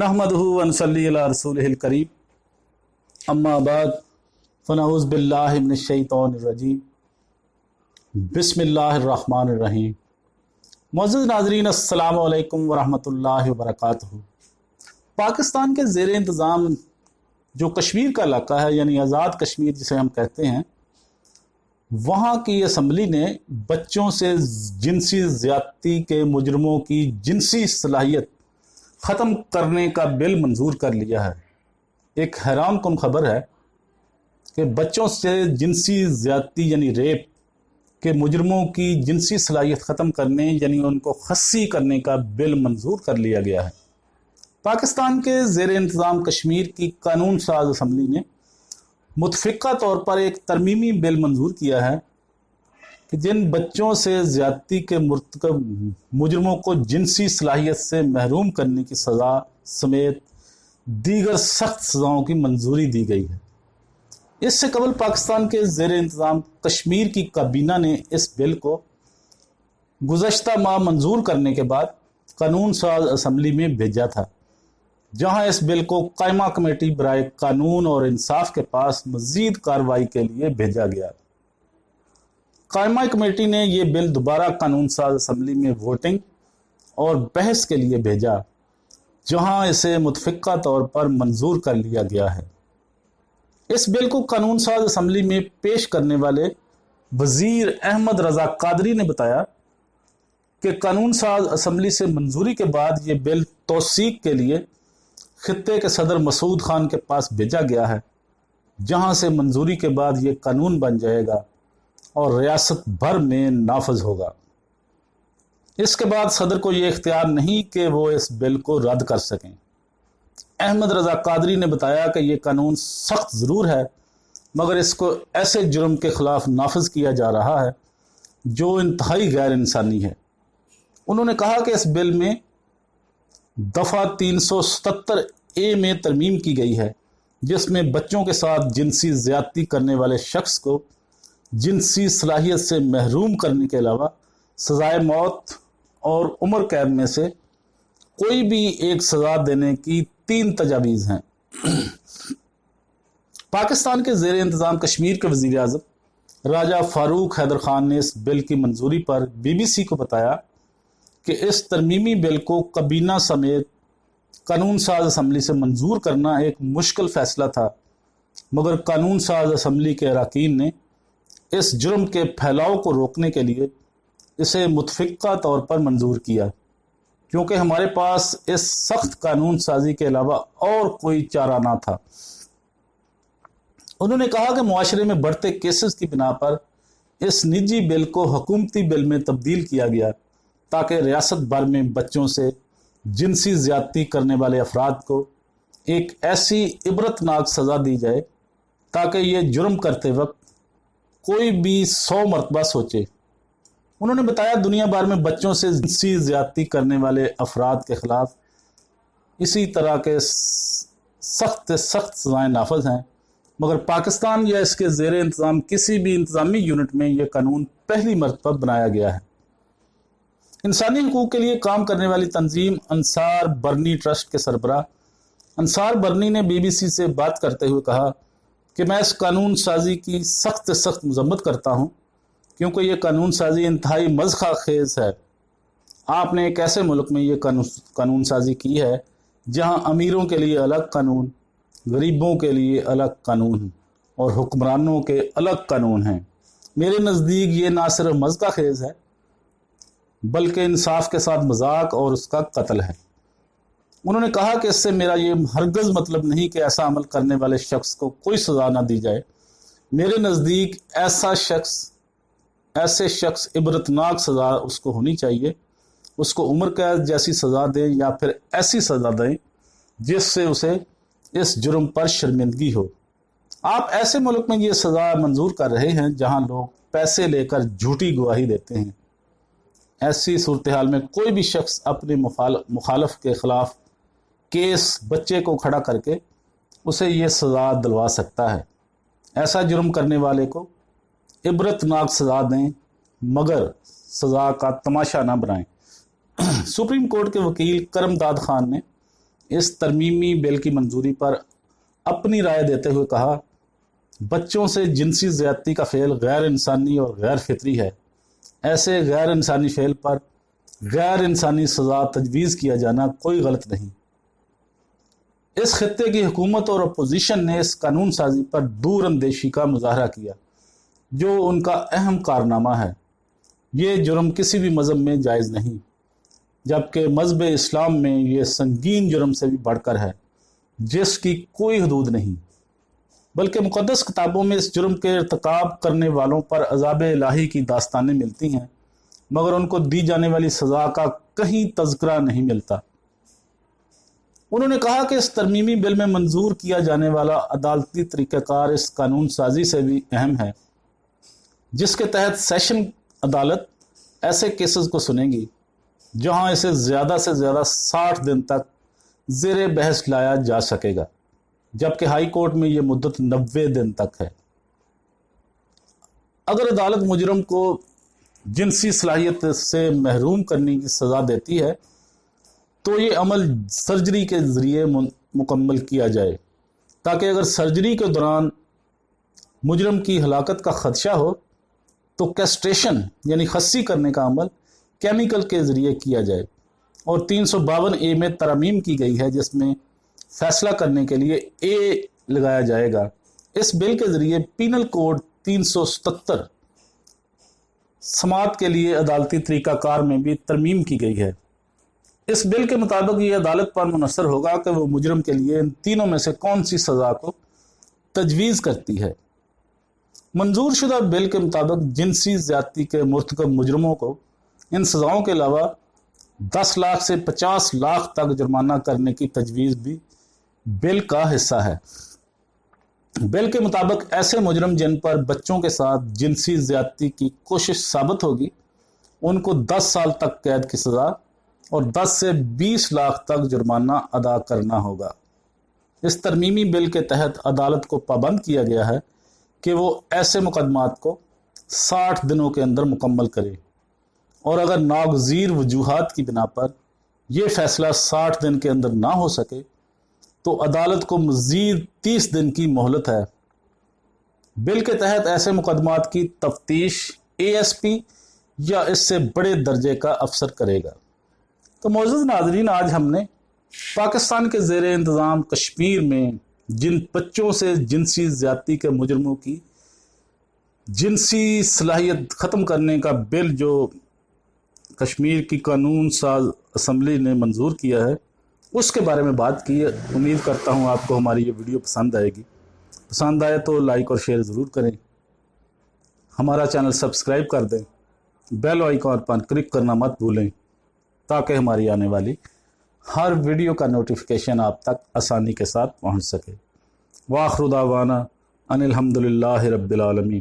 नहमदुहु व नसल्ली अला रसूलिहिल करीम अम्मा बाद फनऊज़ बिल्लाहि मिनश शैतानिर रजीम बिस्मिल्लाहिर रहमानिर रहीम। मुअज़्ज़िज़ नाज़रीन, अस्सलामु अलैकुम व रहमतुल्लाहि व बरकातुहू। पाकिस्तान के ज़ेर इंतज़ाम जो कश्मीर का इलाका है, यानी आज़ाद कश्मीर जिसे हम कहते हैं, वहाँ की असम्बली ने बच्चों से जिनसी ज़्यादती के मुजरमों की जिनसी सलाहियत ख़त्म करने का बिल मंजूर कर लिया है। एक हैरान कुन खबर है कि बच्चों से जिनसी ज़्यादती यानी रेप के मुजरमों की जिनसी सलाहियत ख़त्म करने यानी उनको खस्सी करने का बिल मंजूर कर लिया गया है। पाकिस्तान के ज़ेर इंतज़ाम कश्मीर की कानून साज असम्बली ने मुतफ़िक़ा तौर पर एक तरमीमी बिल मंजूर किया है कि जिन बच्चों से ज़्यादती के मुर्तकब मुजरमों को जिनसी सलाहियत से महरूम करने की सज़ा समेत दीगर सख्त सज़ाओं की मंजूरी दी गई है। इससे कबल पाकिस्तान के ज़ेर इंतज़ाम कश्मीर की काबीना ने इस बिल को गुज़श्ता माह मंजूर करने के बाद कानून साज असम्बली में भेजा था, जहां इस बिल को कायमा कमेटी बराए कानून और इंसाफ के पास मज़ीद कार्रवाई के लिए भेजा गया। कायमा कमेटी ने यह बिल दोबारा कानून साज असम्बली में वोटिंग और बहस के लिए भेजा, जहां इसे मुतफ़िक़ा तौर पर मंजूर कर लिया गया है। इस बिल को कानून साज असम्बली में पेश करने वाले वज़ीर अहमद रज़ा कादरी ने बताया कि कानून साज असम्बली से मंजूरी के बाद ये बिल तौसीक के लिए खित्ते के सदर मसूद खान के पास भेजा गया है, जहां से मंजूरी के बाद ये कानून बन जाएगा और रियासत भर में नाफज होगा। इसके बाद सदर को यह इख्तियार नहीं कि वो इस बिल को रद्द कर सकें। अहमद रज़ा कादरी ने बताया कि यह कानून सख्त ज़रूर है, मगर इसको ऐसे जुर्म के ख़िलाफ़ नाफज किया जा रहा है जो इंतहाई गैर इंसानी है। उन्होंने कहा कि इस बिल में दफ़ा 377A में तरमीम की गई है, जिसमें बच्चों के साथ जिनसी ज़्यादती करने वाले शख्स को जिनसी सलाहियत से महरूम करने के अलावा सज़ाए मौत और उम्र कैद में से कोई भी एक सज़ा देने की 3 तजावीज़ हैं। पाकिस्तान के ज़ेर इंतज़ाम कश्मीर के वज़ीर आज़म राजा फ़ारूक हैदर खान ने इस बिल की मंजूरी पर BBC को बताया कि इस तरमीमी बिल को काबीना समेत कानून साज असम्बली से मंजूर करना एक मुश्किल फ़ैसला था, मगर कानून साज असम्बली के अरकान ने इस जुर्म के फैलाव को रोकने के लिए इसे मुतफ़िक़ा तौर पर मंजूर किया, क्योंकि हमारे पास इस सख्त कानून साजी के अलावा और कोई चारा ना था। उन्होंने कहा कि मुआशरे में बढ़ते केसेस की बिना पर इस निजी बिल को हुकूमती बिल में तब्दील किया गया, ताकि रियासत भर में बच्चों से जिनसी ज़्यादती करने वाले अफराद को एक ऐसी इबरतनाक सज़ा दी जाए ताकि ये जुर्म करते वक्त कोई भी 100 मरतबा सोचे। उन्होंने बताया दुनिया भर में बच्चों से जिनसी ज़्यादती करने वाले अफराद के ख़िलाफ़ इसी तरह के सख्त सज़ाएँ नाफज हैं, मगर पाकिस्तान या इसके ज़ेर इंतज़ाम किसी भी इंतज़ामी यूनिट में यह कानून पहली मरतबा बनाया गया है। इंसानी हकूक़ के लिए काम करने वाली तंजीम अंसार बरनी ट्रस्ट के सरबराह अंसार बरनी ने BBC से बात करते हुए कहा कि मैं इस कानून साजी की सख्त मज़म्मत करता हूँ, क्योंकि ये कानून साजी इंतहाई मज़ख़ा खेज़ है। आपने एक ऐसे मुल्क में ये कानून साजी की है जहाँ अमीरों के लिए अलग कानून, गरीबों के लिए अलग कानून और हुक्मरानों के अलग कानून हैं। मेरे नज़दीक ये ना सिर्फ मज़ख़ा खेज़ है, बल्कि इंसाफ के साथ मजाक और उसका कत्ल है। उन्होंने कहा कि इससे मेरा ये हरगज़ मतलब नहीं कि ऐसा अमल करने वाले शख्स को कोई सज़ा ना दी जाए। मेरे नज़दीक ऐसे शख्स इबरतनाक सज़ा उसको होनी चाहिए, उसको उम्र कैद जैसी सज़ा दें या फिर ऐसी सज़ा दें जिससे उसे इस जुर्म पर शर्मिंदगी हो। आप ऐसे मुल्क में ये सज़ा मंजूर कर रहे हैं जहाँ लोग पैसे लेकर झूठी गवाही देते हैं। ऐसी सूरत हाल में कोई भी शख्स अपने मुखालफ के ख़िलाफ़ केस बच्चे को खड़ा करके उसे ये सज़ा दिलवा सकता है। ऐसा जुर्म करने वाले को इबरतनाक सज़ा दें, मगर सज़ा का तमाशा ना बनाएं। सुप्रीम कोर्ट के वकील करमदाद खान ने اس ترمیمی بل کی منظوری پر اپنی رائے دیتے ہوئے کہا، بچوں سے جنسی زیادتی کا فعل غیر انسانی اور غیر فطری ہے۔ ایسے غیر انسانی فعل پر غیر انسانی سزا تجویز کیا جانا کوئی غلط نہیں۔ اس خطے کی حکومت اور اپوزیشن نے اس قانون سازی پر دور اندیشی کا مظاہرہ کیا، جو ان کا اہم کارنامہ ہے۔ یہ جرم کسی بھی مذہب میں جائز نہیں، جبکہ مذہب اسلام میں یہ سنگین جرم سے بھی بڑھ کر ہے، جس کی کوئی حدود نہیں، بلکہ مقدس کتابوں میں اس جرم کے ارتکاب کرنے والوں پر عذاب الہی کی داستانیں ملتی ہیں، مگر ان کو دی جانے والی سزا کا کہیں تذکرہ نہیں ملتا۔ انہوں نے کہا کہ اس ترمیمی بل میں منظور کیا جانے والا عدالتی طریقہ کار اس قانون سازی سے بھی اہم ہے، جس کے تحت سیشن عدالت ایسے کیسز کو سنے گی جہاں اسے زیادہ سے زیادہ 60 دن تک زیر بحث لایا جا سکے گا، جبکہ ہائی کورٹ میں یہ مدت 90 دن تک ہے۔ اگر عدالت مجرم کو جنسی صلاحیت سے محروم کرنے کی سزا دیتی ہے تو یہ عمل سرجری کے ذریعے مکمل کیا جائے، تاکہ اگر سرجری کے دوران مجرم کی ہلاکت کا خدشہ ہو تو کیسٹریشن یعنی خصی کرنے کا عمل کیمیکل کے ذریعے کیا جائے۔ اور 352A میں ترمیم کی گئی ہے، جس میں فیصلہ کرنے کے لیے اے لگایا جائے گا۔ اس بل کے ذریعے پینل کوڈ 377 سماعت کے لیے عدالتی طریقہ کار میں بھی ترمیم کی گئی ہے۔ اس بل کے مطابق یہ عدالت پر منحصر ہوگا کہ وہ مجرم کے لیے ان تینوں میں سے کون سی سزا کو تجویز کرتی ہے۔ منظور شدہ بل کے مطابق جنسی زیادتی کے مرتکب مجرموں کو ان سزاؤں کے علاوہ 10 لاکھ سے 50 لاکھ تک جرمانہ کرنے کی تجویز بھی بل کا حصہ ہے۔ بل کے مطابق ایسے مجرم جن پر بچوں کے ساتھ جنسی زیادتی کی کوشش ثابت ہوگی، ان کو 10 سال تک قید کی سزا اور 10 سے 20 لاکھ تک جرمانہ ادا کرنا ہوگا۔ اس ترمیمی بل کے تحت عدالت کو پابند کیا گیا ہے کہ وہ ایسے مقدمات کو 60 دنوں کے اندر مکمل کرے، اور اگر ناگزیر وجوہات کی بنا پر یہ فیصلہ 60 دن کے اندر نہ ہو سکے تو عدالت کو مزید 30 دن کی مہلت ہے۔ بل کے تحت ایسے مقدمات کی تفتیش ASP یا اس سے بڑے درجے کا افسر کرے گا۔ تو معزز ناظرین، آج ہم نے پاکستان کے زیر انتظام کشمیر میں جن بچوں سے جنسی زیادتی کے مجرموں کی جنسی صلاحیت ختم کرنے کا بل جو کشمیر کی قانون ساز اسمبلی نے منظور کیا ہے، اس کے بارے میں بات کی ہے۔ امید کرتا ہوں آپ کو ہماری یہ ویڈیو پسند آئے گی۔ پسند آئے تو لائک اور شیئر ضرور کریں، ہمارا چینل سبسکرائب کر دیں، بیل آئیکن پر کلک کرنا مت بھولیں تاکہ ہماری آنے والی ہر ویڈیو کا نوٹیفیکیشن آپ تک آسانی کے ساتھ پہنچ سکے۔ وآخر دعوانا ان الحمدللہ رب العالمین۔